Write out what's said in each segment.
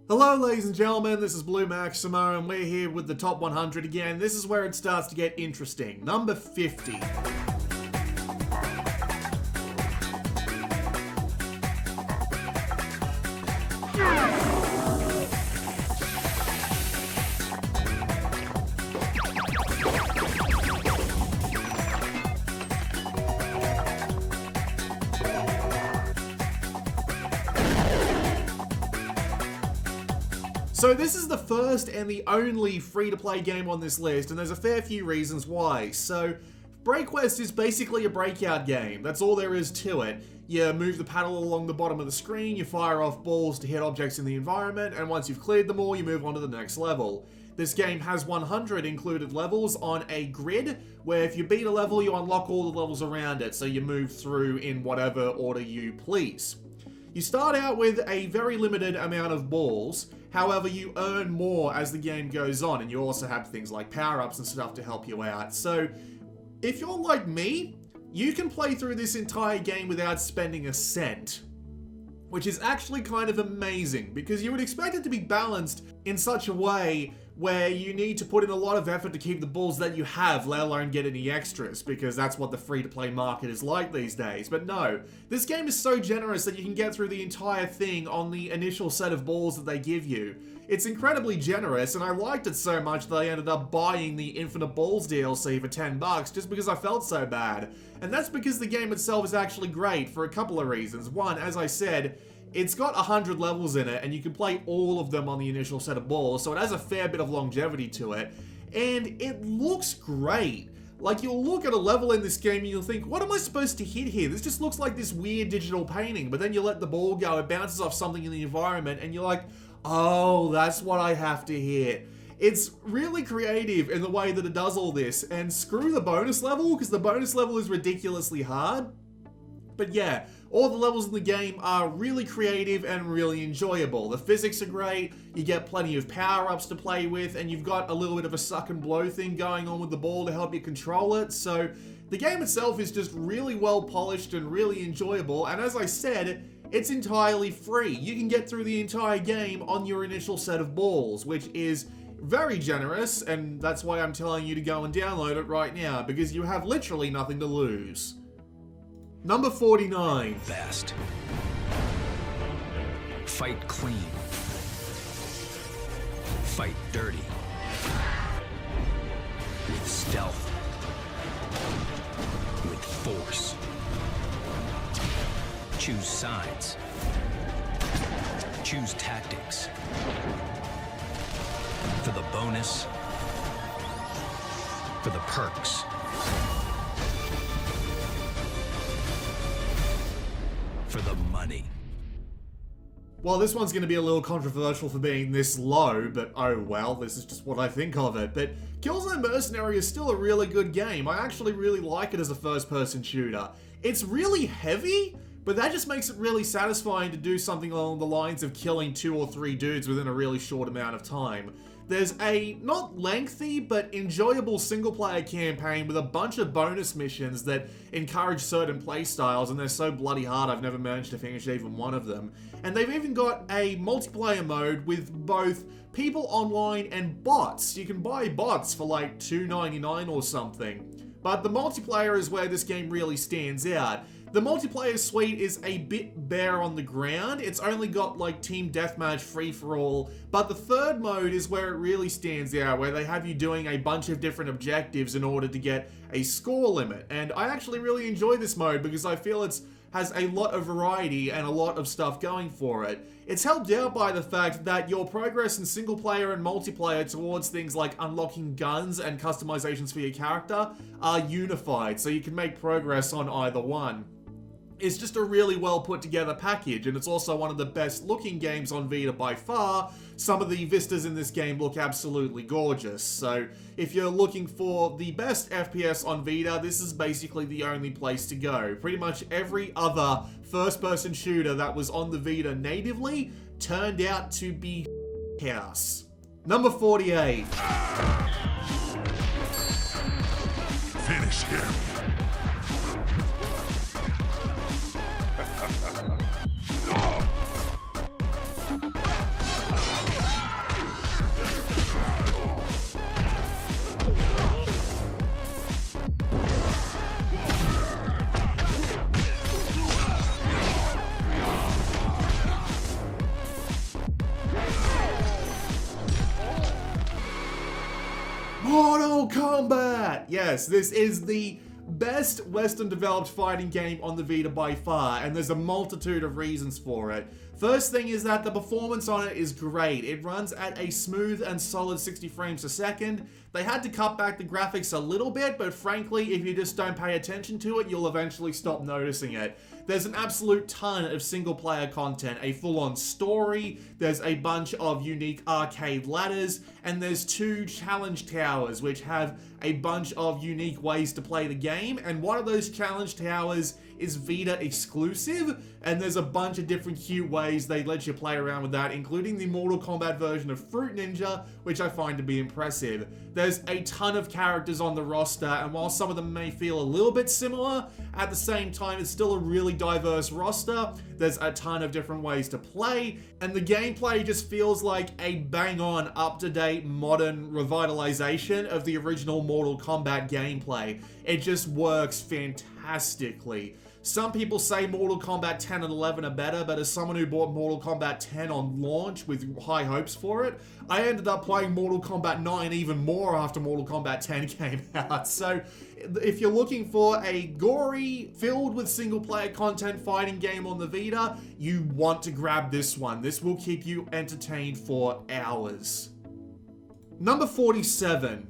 Hello ladies and gentlemen, this is BlueMaxima and we're here with the top 100 again. This is where it starts to get interesting. Number 50. So this is the first and the only free-to-play game on this list, and there's a fair few reasons why. So, BreakQuest is basically a breakout game. That's all there is to it. You move the paddle along the bottom of the screen, you fire off balls to hit objects in the environment, and once you've cleared them all, you move on to the next level. This game has 100 included levels on a grid, where if you beat a level, you unlock all the levels around it, so you move through in whatever order you please. You start out with a very limited amount of balls, however you earn more as the game goes on, and you also have things like power-ups and stuff to help you out. So, if you're like me, you can play through this entire game without spending a cent. Which is actually kind of amazing, because you would expect it to be balanced in such a way where you need to put in a lot of effort to keep the balls that you have, let alone get any extras, because that's what the free-to-play market is like these days. But no, this game is so generous that you can get through the entire thing on the initial set of balls that they give you. It's incredibly generous, and I liked it so much that I ended up buying the Infinite Balls DLC for $10 just because I felt so bad. And that's because the game itself is actually great for a couple of reasons. One, as I said, it's got 100 levels in it, and you can play all of them on the initial set of balls, so it has a fair bit of longevity to it. And it looks great. Like, you'll look at a level in this game and you'll think, what am I supposed to hit here? This just looks like this weird digital painting. But then you let the ball go, it bounces off something in the environment, and you're like, oh, that's what I have to hit. It's really creative in the way that it does all this, and screw the bonus level, because the bonus level is ridiculously hard. But yeah, all the levels in the game are really creative and really enjoyable. The physics are great, you get plenty of power-ups to play with, and you've got a little bit of a suck and blow thing going on with the ball to help you control it. So the game itself is just really well polished and really enjoyable, and as I said, it's entirely free. You can get through the entire game on your initial set of balls, which is very generous, and that's why I'm telling you to go and download it right now, because you have literally nothing to lose. Number 49. Fast. Fight clean. Fight dirty. With stealth. With force. Choose sides. Choose tactics. For the bonus. For the perks. For the money. Well, this one's going to be a little controversial for being this low, but oh well, this is just what I think of it. But Killzone Mercenary is still a really good game. I actually really like it as a first-person shooter. It's really heavy, but that just makes it really satisfying to do something along the lines of killing 2 or 3 dudes within a really short amount of time. There's a not lengthy, but enjoyable single-player campaign with a bunch of bonus missions that encourage certain playstyles, and they're so bloody hard I've never managed to finish even one of them. And they've even got a multiplayer mode with both people online and bots. You can buy bots for like $2.99 or something. But the multiplayer is where this game really stands out. The multiplayer suite is a bit bare on the ground. It's only got like team deathmatch free-for-all, but the third mode is where it really stands out, where they have you doing a bunch of different objectives in order to get a score limit. And I actually really enjoy this mode because I feel it has a lot of variety and a lot of stuff going for it. It's helped out by the fact that your progress in single player and multiplayer towards things like unlocking guns and customizations for your character are unified, so you can make progress on either one. It's just a really well put together package, and it's also one of the best looking games on Vita by far. Some of the vistas in this game look absolutely gorgeous, so if you're looking for the best FPS on Vita, this is basically the only place to go. Pretty much every other first-person shooter that was on the Vita natively turned out to be house. Number 48. Finish him. Mortal Kombat! Yes, this is the best Western developed fighting game on the Vita by far, and there's a multitude of reasons for it. First thing is that the performance on it is great. It runs at a smooth and solid 60 frames a second. They had to cut back the graphics a little bit, but frankly, if you just don't pay attention to it, you'll eventually stop noticing it. There's an absolute ton of single-player content, a full-on story, there's a bunch of unique arcade ladders, and there's 2 challenge towers, which have a bunch of unique ways to play the game, and one of those challenge towers is Vita exclusive, and there's a bunch of different cute ways they let you play around with that, including the Mortal Kombat version of Fruit Ninja, which I find to be impressive. There's a ton of characters on the roster, and while some of them may feel a little bit similar, at the same time it's still a really diverse roster. There's a ton of different ways to play, and the gameplay just feels like a bang-on, up-to-date, modern revitalization of the original Mortal Kombat gameplay. It just works fantastically. Some people say Mortal Kombat 10 and 11 are better, but as someone who bought Mortal Kombat 10 on launch with high hopes for it, I ended up playing Mortal Kombat 9 even more after Mortal Kombat 10 came out. So if you're looking for a gory, filled with single-player content fighting game on the Vita, you want to grab this one. This will keep you entertained for hours. Number 47.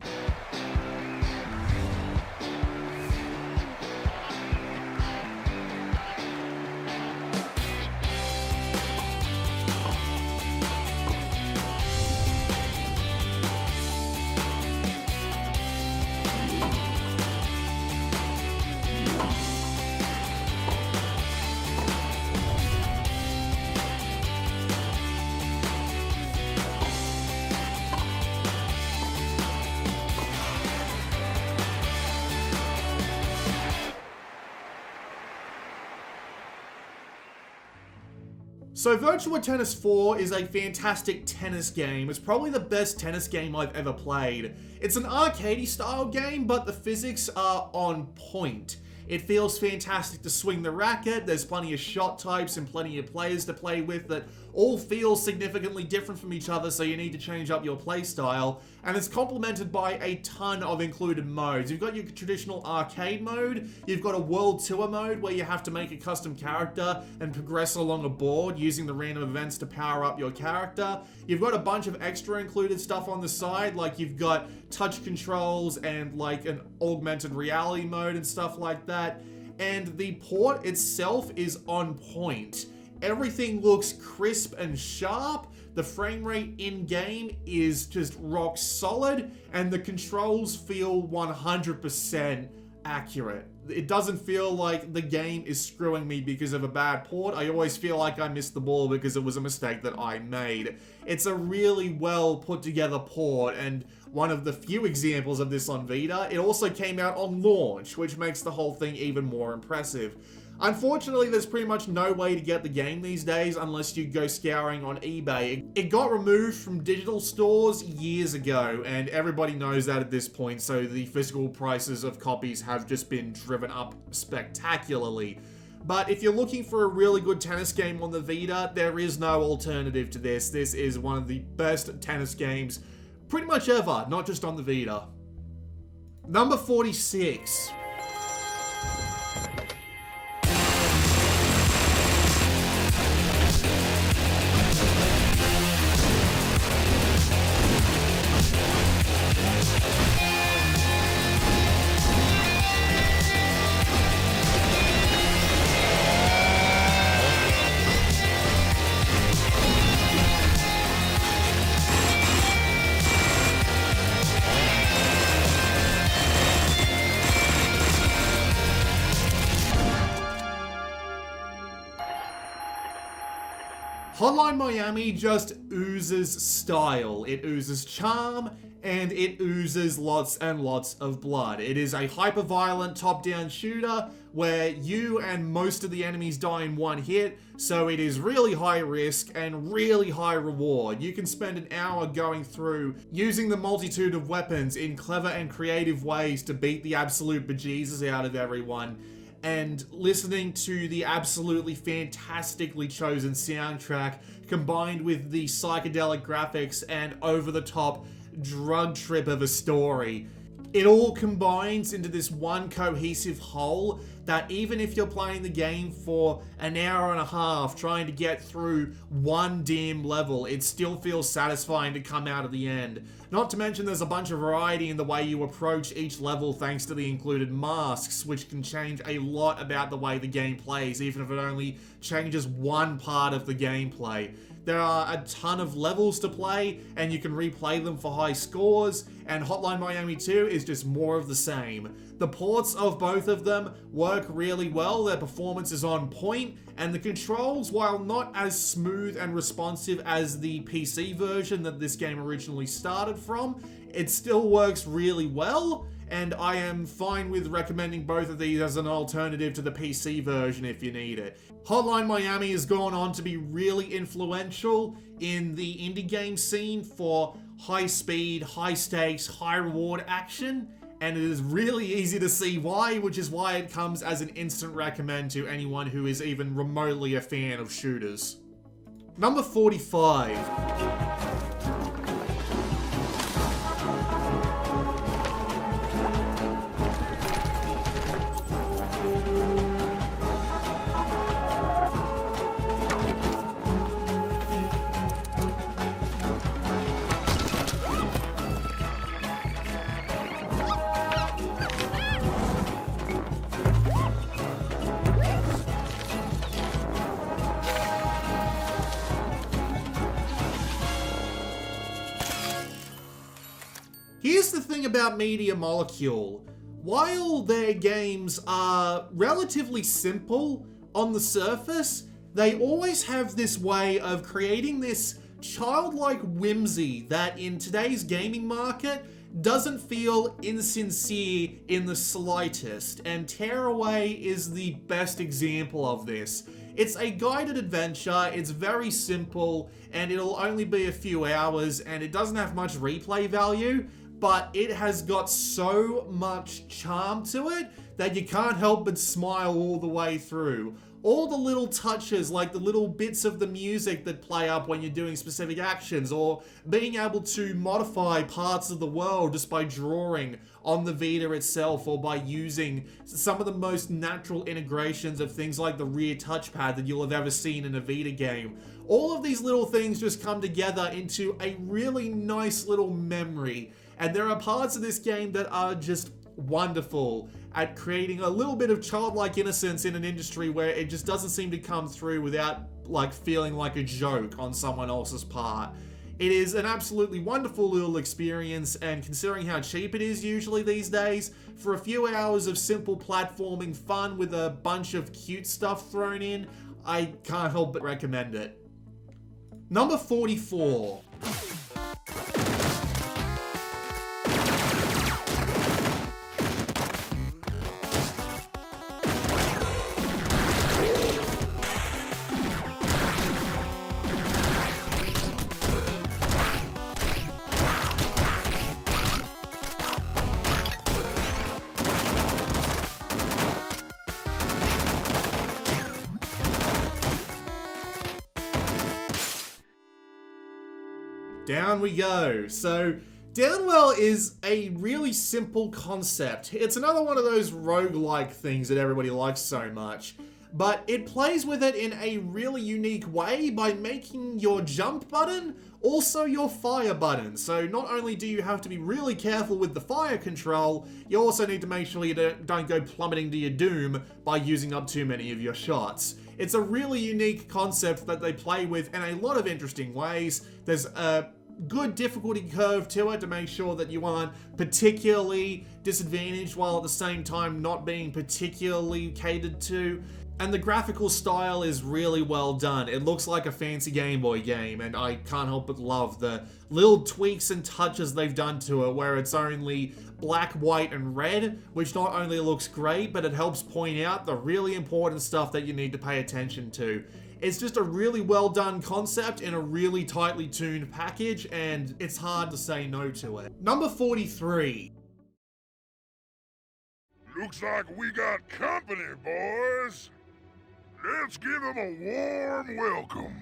So Virtua Tennis 4 is a fantastic tennis game. It's probably the best tennis game I've ever played. It's an arcadey style game, but the physics are on point. It feels fantastic to swing the racket, there's plenty of shot types and plenty of players to play with that all feel significantly different from each other, so you need to change up your play style, and it's complemented by a ton of included modes. You've got your traditional arcade mode, you've got a world tour mode where you have to make a custom character and progress along a board using the random events to power up your character. You've got a bunch of extra included stuff on the side, like you've got touch controls and like an augmented reality mode and stuff like that. And the port itself is on point. Everything looks crisp and sharp. The frame rate in-game is just rock solid, and the controls feel 100% accurate. It doesn't feel like the game is screwing me because of a bad port. I always feel like I missed the ball because it was a mistake that I made. It's a really well put together port, and one of the few examples of this on Vita. It also came out on launch, which makes the whole thing even more impressive. Unfortunately, there's pretty much no way to get the game these days unless you go scouring on eBay. It got removed from digital stores years ago, and everybody knows that at this point, so the physical prices of copies have just been driven up spectacularly. But if you're looking for a really good tennis game on the Vita, there is no alternative to this. This is one of the best tennis games pretty much ever, not just on the Vita. Number 46. Hotline Miami just oozes style, it oozes charm, and it oozes lots and lots of blood. It is a hyper-violent top-down shooter where you and most of the enemies die in one hit, so it is really high risk and really high reward. You can spend an hour going through using the multitude of weapons in clever and creative ways to beat the absolute bejesus out of everyone, and listening to the absolutely fantastically chosen soundtrack combined with the psychedelic graphics and over-the-top drug trip of a story. It all combines into this one cohesive whole that even if you're playing the game for an hour and a half trying to get through one dim level, it still feels satisfying to come out at the end. Not to mention there's a bunch of variety in the way you approach each level thanks to the included masks, which can change a lot about the way the game plays, even if it only changes one part of the gameplay. There are a ton of levels to play, and you can replay them for high scores, and Hotline Miami 2 is just more of the same. The ports of both of them work really well, their performance is on point, and the controls, while not as smooth and responsive as the PC version that this game originally started from, it still works really well, and I am fine with recommending both of these as an alternative to the PC version if you need it. Hotline Miami has gone on to be really influential in the indie game scene for high speed, high stakes, high reward action, and it is really easy to see why, which is why it comes as an instant recommend to anyone who is even remotely a fan of shooters. Number 45. Here's the thing about Media Molecule. While their games are relatively simple on the surface, they always have this way of creating this childlike whimsy that in today's gaming market doesn't feel insincere in the slightest, and Tearaway is the best example of this. It's a guided adventure, it's very simple, and it'll only be a few hours, and it doesn't have much replay value, but it has got so much charm to it that you can't help but smile all the way through. All the little touches, like the little bits of the music that play up when you're doing specific actions, or being able to modify parts of the world just by drawing on the Vita itself, or by using some of the most natural integrations of things like the rear touchpad that you'll have ever seen in a Vita game. All of these little things just come together into a really nice little memory. And there are parts of this game that are just wonderful at creating a little bit of childlike innocence in an industry where it just doesn't seem to come through without like feeling like a joke on someone else's part. It is an absolutely wonderful little experience, and considering how cheap it is usually these days, for a few hours of simple platforming fun with a bunch of cute stuff thrown in, I can't help but recommend it. Number 44. Down we go. So, Downwell is a really simple concept. It's another one of those roguelike things that everybody likes so much, but it plays with it in a really unique way by making your jump button also your fire button. So not only do you have to be really careful with the fire control, you also need to make sure you don't go plummeting to your doom by using up too many of your shots. It's a really unique concept that they play with in a lot of interesting ways. There's a good difficulty curve to it to make sure that you aren't particularly disadvantaged while at the same time not being particularly catered to. And the graphical style is really well done. It looks like a fancy Game Boy game, and I can't help but love the little tweaks and touches they've done to it, where it's only black, white, and red, which not only looks great, but it helps point out the really important stuff that you need to pay attention to. It's just a really well done concept in a really tightly tuned package, and it's hard to say no to it. Number 43. Looks like we got company, boys. Let's give them a warm welcome.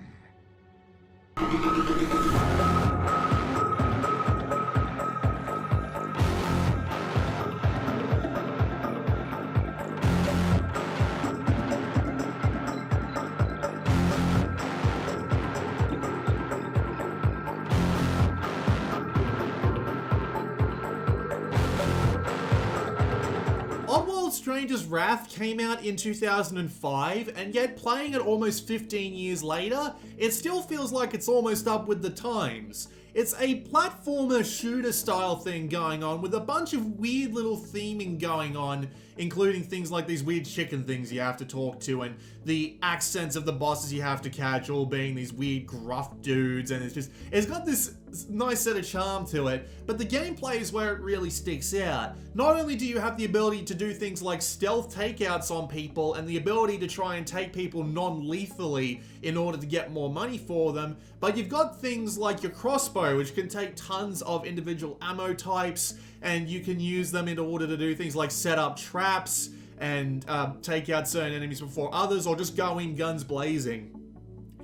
Stranger's Wrath came out in 2005, and yet playing it almost 15 years later, it still feels like it's almost up with the times. It's a platformer shooter style thing going on with a bunch of weird little theming going on, including things like these weird chicken things you have to talk to and the accents of the bosses you have to catch all being these weird gruff dudes, and it's got this nice set of charm to it, but the gameplay is where it really sticks out. Not only do you have the ability to do things like stealth takeouts on people and the ability to try and take people non-lethally in order to get more money for them, but you've got things like your crossbow, which can take tons of individual ammo types, and you can use them in order to do things like set up traps and take out certain enemies before others, or just go in guns blazing.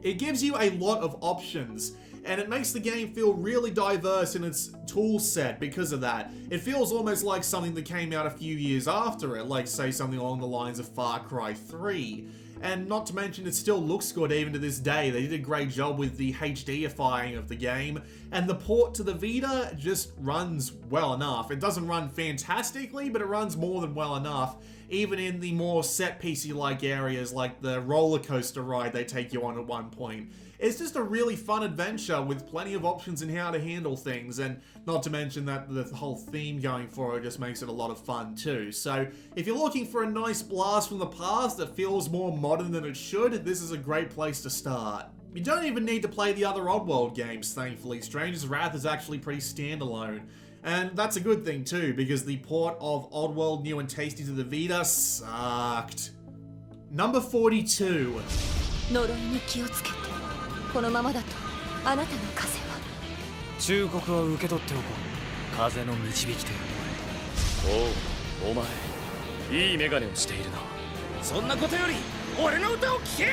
It gives you a lot of options, and it makes the game feel really diverse in its tool set because of that. It feels almost like something that came out a few years after it, like say something along the lines of Far Cry 3. And not to mention, it still looks good even to this day. They did a great job with the HDifying of the game, and the port to the Vita just runs well enough. It doesn't run fantastically, but it runs more than well enough, even in the more set-piecey-like areas like the roller coaster ride they take you on at one point. It's just a really fun adventure with plenty of options in how to handle things, and not to mention that the whole theme going for it just makes it a lot of fun too. So if you're looking for a nice blast from the past that feels more modern than it should, this is a great place to start. You don't even need to play the other Oddworld games, thankfully. Stranger's Wrath is actually pretty standalone. And that's a good thing too, because the port of Oddworld New and Tasty to the Vita sucked. Number 42. 呪いに気をつけて。このままだとあなたの風は。忠告は受け取っておこう。風の導き手。おう、お前、いい眼鏡をしているな。そんなことより、俺の歌を聴け！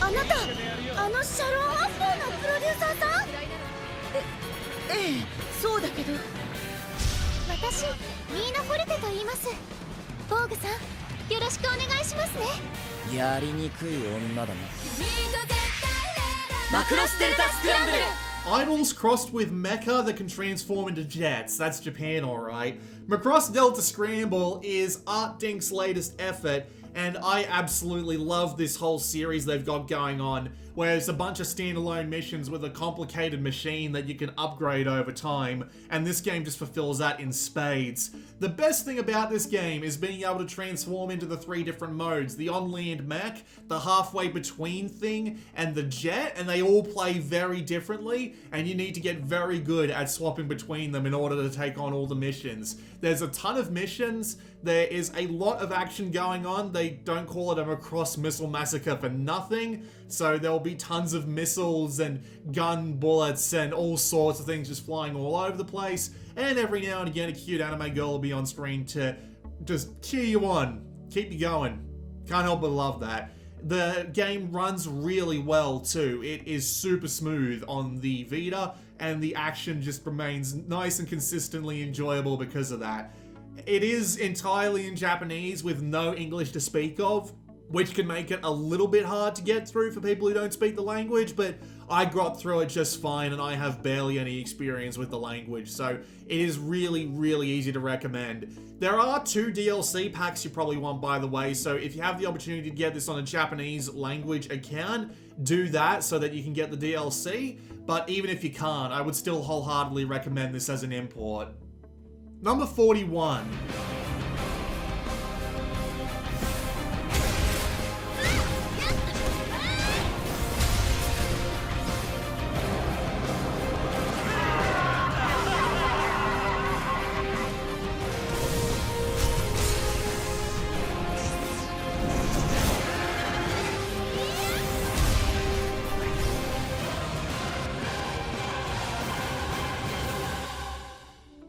あなた、シャロン・アッポーのプロデューサーさん？ええ、そうだけど。私、ミーナ・フォルテと言います。ボーグさん、よろしくお願いしますね。やりにくい女だね。Macross Delta Scramble! Idols crossed with mecha that can transform into jets. That's Japan, alright. Macross Delta Scramble is Art Dink's latest effort, and I absolutely love this whole series they've got going on, where it's a bunch of standalone missions with a complicated machine that you can upgrade over time, and this game just fulfills that in spades. The best thing about this game is being able to transform into the 3 different modes: the on-land mech, the halfway between thing, and the jet, and they all play very differently, and you need to get very good at swapping between them in order to take on all the missions. There's a ton of missions, there is a lot of action going on. They don't call it a Macross Missile Massacre for nothing, so there'll be tons of missiles and gun bullets and all sorts of things just flying all over the place, and every now and again a cute anime girl will be on screen to just cheer you on, keep you going. Can't help but love that. The game runs really well too. It is super smooth on the Vita, and the action just remains nice and consistently enjoyable because of that. It is entirely in Japanese with no English to speak of, which can make it a little bit hard to get through for people who don't speak the language, but I got through it just fine, and I have barely any experience with the language, so it is really, really easy to recommend. There are 2 DLC packs you probably want, by the way, so if you have the opportunity to get this on a Japanese language account, do that so that you can get the DLC, but even if you can't, I would still wholeheartedly recommend this as an import. Number 41.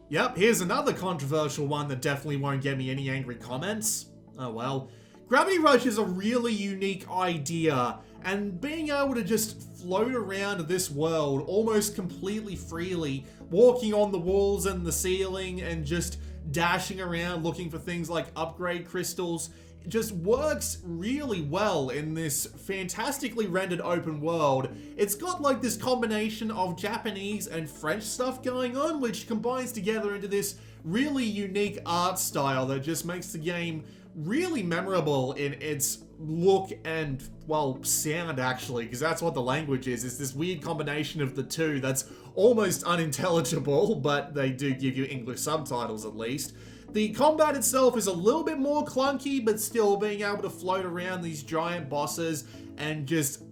Yep, here's another controversial one that definitely won't get me any angry comments. Oh well. Gravity Rush is a really unique idea, and being able to just float around this world almost completely freely, walking on the walls and the ceiling and just dashing around looking for things like upgrade crystals, just works really well in this fantastically rendered open world. It's got like this combination of Japanese and French stuff going on, which combines together into this really unique art style that just makes the game really memorable in its look and, well, sound actually, because that's what the language is. It's this weird combination of the two that's almost unintelligible, but they do give you English subtitles at least. The combat itself is a little bit more clunky, but still being able to float around these giant bosses and just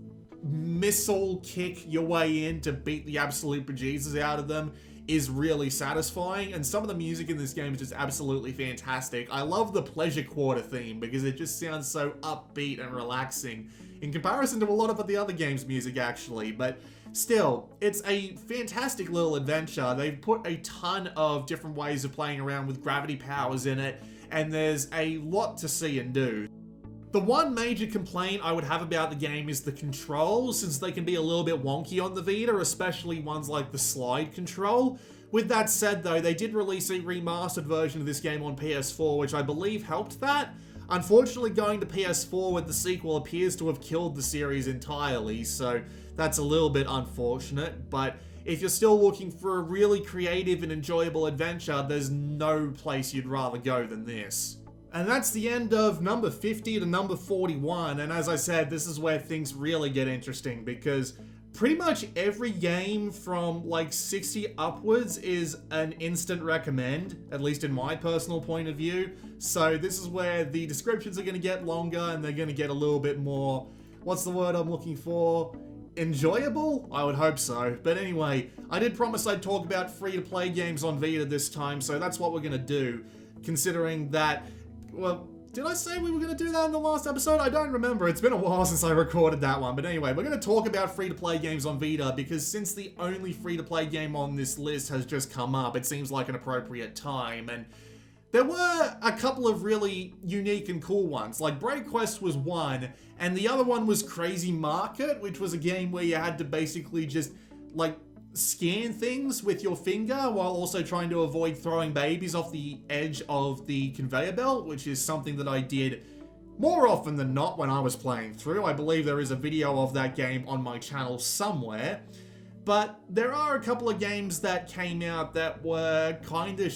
missile kick your way in to beat the absolute bejesus out of them is really satisfying, and some of the music in this game is just absolutely fantastic. I love the Pleasure Quarter theme because it just sounds so upbeat and relaxing in comparison to a lot of the other game's music actually, but still, it's a fantastic little adventure. They've put a ton of different ways of playing around with gravity powers in it, and there's a lot to see and do. The one major complaint I would have about the game is the controls, since they can be a little bit wonky on the Vita, especially ones like the slide control. With that said though, they did release a remastered version of this game on PS4, which I believe helped that. Unfortunately, going to PS4 with the sequel appears to have killed the series entirely, so that's a little bit unfortunate, but if you're still looking for a really creative and enjoyable adventure, there's no place you'd rather go than this. And that's the end of number 50 to number 41, and as I said, this is where things really get interesting, because pretty much every game from like 60 upwards is an instant recommend, at least in my personal point of view. So this is where the descriptions are going to get longer and they're going to get a little bit more, what's the word I'm looking for? Enjoyable? I would hope so. But anyway, I did promise I'd talk about free-to-play games on Vita this time, so that's what we're going to do, considering that, well, did I say we were going to do that in the last episode? I don't remember. It's been a while since I recorded that one. But anyway, we're going to talk about free-to-play games on Vita because since the only free-to-play game on this list has just come up, it seems like an appropriate time. And there were a couple of really unique and cool ones. Like Break Quest was one, and the other one was Crazy Market, which was a game where you had to basically just, like, scan things with your finger while also trying to avoid throwing babies off the edge of the conveyor belt, which is something that I did more often than not when I was playing through. I believe there is a video of that game on my channel somewhere. But there are a couple of games that came out that were kind of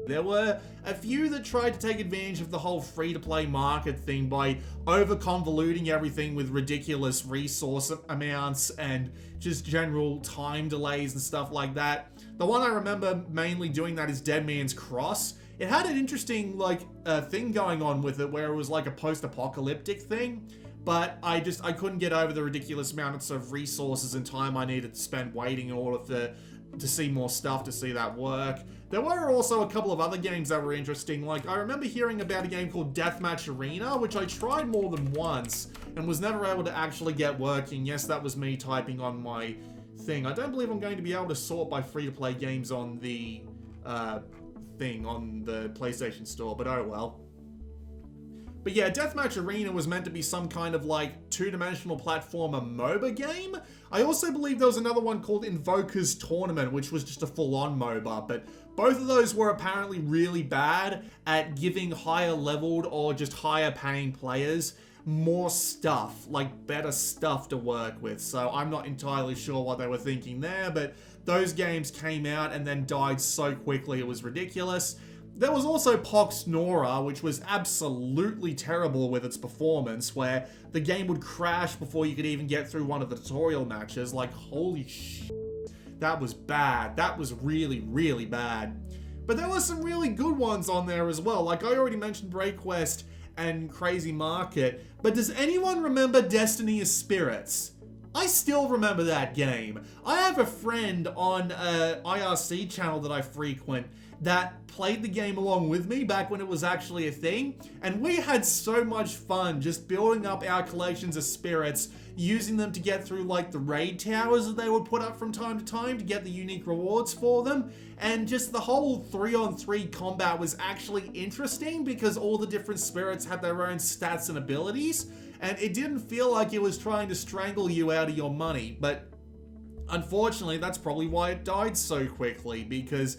There were a few that tried to take advantage of the whole free-to-play market thing by over-convoluting everything with ridiculous resource amounts and just general time delays and stuff like that. The one I remember mainly doing that is Dead Man's Cross. It had an interesting, like, thing going on with it where it was like a post-apocalyptic thing, but I couldn't get over the ridiculous amounts of resources and time I needed to spend waiting in order to see more stuff to see that work. There were also a couple of other games that were interesting. Like, I remember hearing about a game called Deathmatch Arena, which I tried more than once and was never able to actually get working. Yes, that was me typing on my thing. I don't believe I'm going to be able to sort by free-to-play games on the thing on the PlayStation Store, but oh well. But yeah, Deathmatch Arena was meant to be some kind of like two-dimensional platformer MOBA game. I also believe there was another one called Invoker's Tournament, which was just a full-on MOBA, but both of those were apparently really bad at giving higher leveled or just higher paying players more stuff, like better stuff to work with. So I'm not entirely sure what they were thinking there, but those games came out and then died so quickly it was ridiculous. There was also Pox Nora, which was absolutely terrible with its performance, where the game would crash before you could even get through one of the tutorial matches. Like, holy shit. That was bad. That was really, really bad. But there were some really good ones on there as well. Like, I already mentioned Break Quest and Crazy Market, but does anyone remember Destiny of Spirits? I still remember that game. I have a friend on an IRC channel that I frequent that played the game along with me back when it was actually a thing, and we had so much fun just building up our collections of spirits, using them to get through like the raid towers that they would put up from time to time to get the unique rewards for them, and just the whole 3-on-3 combat was actually interesting because all the different spirits had their own stats and abilities, and it didn't feel like it was trying to strangle you out of your money. But unfortunately, that's probably why it died so quickly, because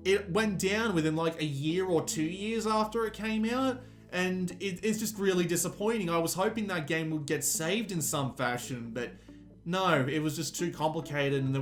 it went down within like a year or 2 years after it came out, and it's just really disappointing. I was hoping that game would get saved in some fashion, but no, it was just too complicated and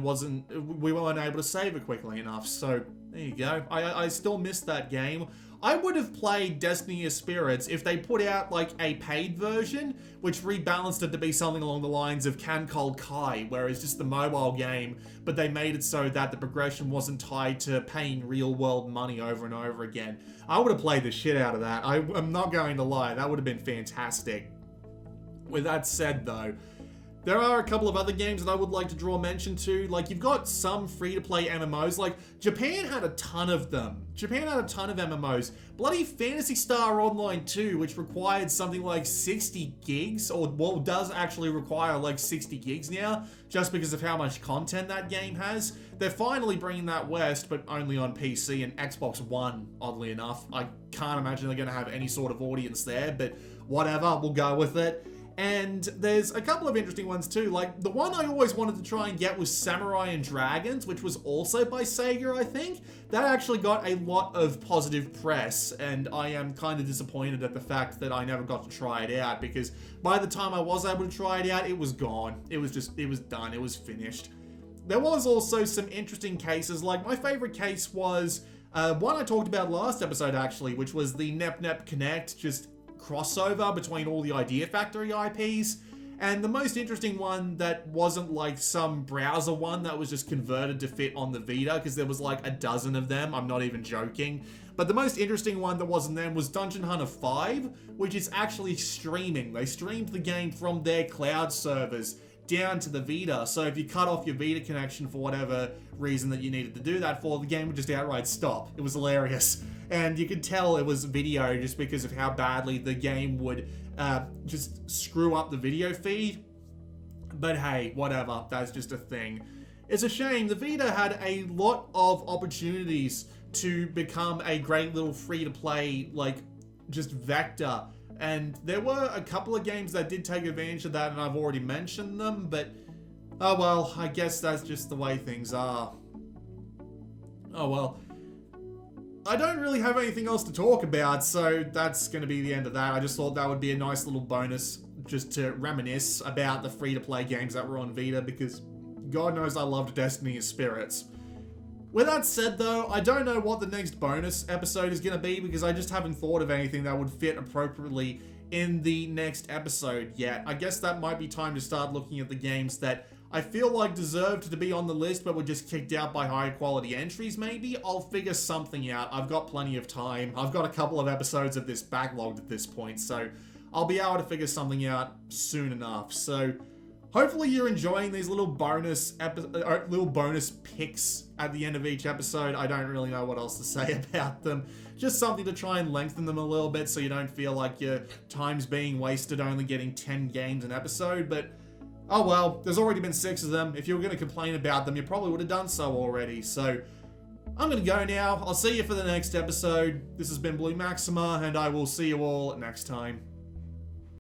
we weren't able to save it quickly enough. So there you go. I still miss that game. I would have played Destiny of Spirits if they put out like a paid version, which rebalanced it to be something along the lines of Can Cold Kai, where it's just the mobile game, but they made it so that the progression wasn't tied to paying real world money over and over again. I would have played the shit out of that. I'm not going to lie, that would have been fantastic. With that said though, there are a couple of other games that I would like to draw mention to. Like, you've got some free-to-play MMOs. Like, Japan had a ton of them. Japan had a ton of MMOs. Bloody Phantasy Star Online 2, which required something like 60 gigs, or, well, does actually require like 60 gigs now, just because of how much content that game has. They're finally bringing that west, but only on PC and Xbox One, oddly enough. I can't imagine they're going to have any sort of audience there, but whatever, we'll go with it. And there's a couple of interesting ones too. Like, the one I always wanted to try and get was Samurai and Dragons, which was also by Sega, I think. That actually got a lot of positive press, and I am kind of disappointed at the fact that I never got to try it out, because by the time I was able to try it out, it was gone. It was done. It was finished. There was also some interesting cases. Like, my favorite case was one I talked about last episode, actually, which was the Nep Connect, just crossover between all the Idea Factory IPs, and the most interesting one that wasn't like some browser one that was just converted to fit on the Vita, because there was like a dozen of them, I'm not even joking. But the most interesting one that wasn't them was Dungeon Hunter 5, which is actually streaming. They streamed the game from their cloud servers down to the Vita, so if you cut off your Vita connection for whatever reason that you needed to do that for, the game would just outright stop. It was hilarious. And you could tell it was video just because of how badly the game would just screw up the video feed. But hey, whatever, that's just a thing. It's a shame. The Vita had a lot of opportunities to become a great little free-to-play, like, just vector. And there were a couple of games that did take advantage of that, and I've already mentioned them, but oh well, I guess that's just the way things are. Oh well. I don't really have anything else to talk about, so that's going to be the end of that. I just thought that would be a nice little bonus just to reminisce about the free-to-play games that were on Vita, because God knows I loved Destiny of Spirits. With that said though, I don't know what the next bonus episode is going to be, because I just haven't thought of anything that would fit appropriately in the next episode yet. I guess that might be time to start looking at the games that I feel like deserved to be on the list but were just kicked out by higher quality entries maybe. I'll figure something out. I've got plenty of time. I've got a couple of episodes of this backlogged at this point, so I'll be able to figure something out soon enough. So hopefully you're enjoying these little bonus picks at the end of each episode. I don't really know what else to say about them. Just something to try and lengthen them a little bit so you don't feel like your time's being wasted only getting 10 games an episode, but oh well, there's already been 6 of them. If you were going to complain about them, you probably would have done so already. So I'm going to go now. I'll see you for the next episode. This has been BlueMaxima, and I will see you all next time.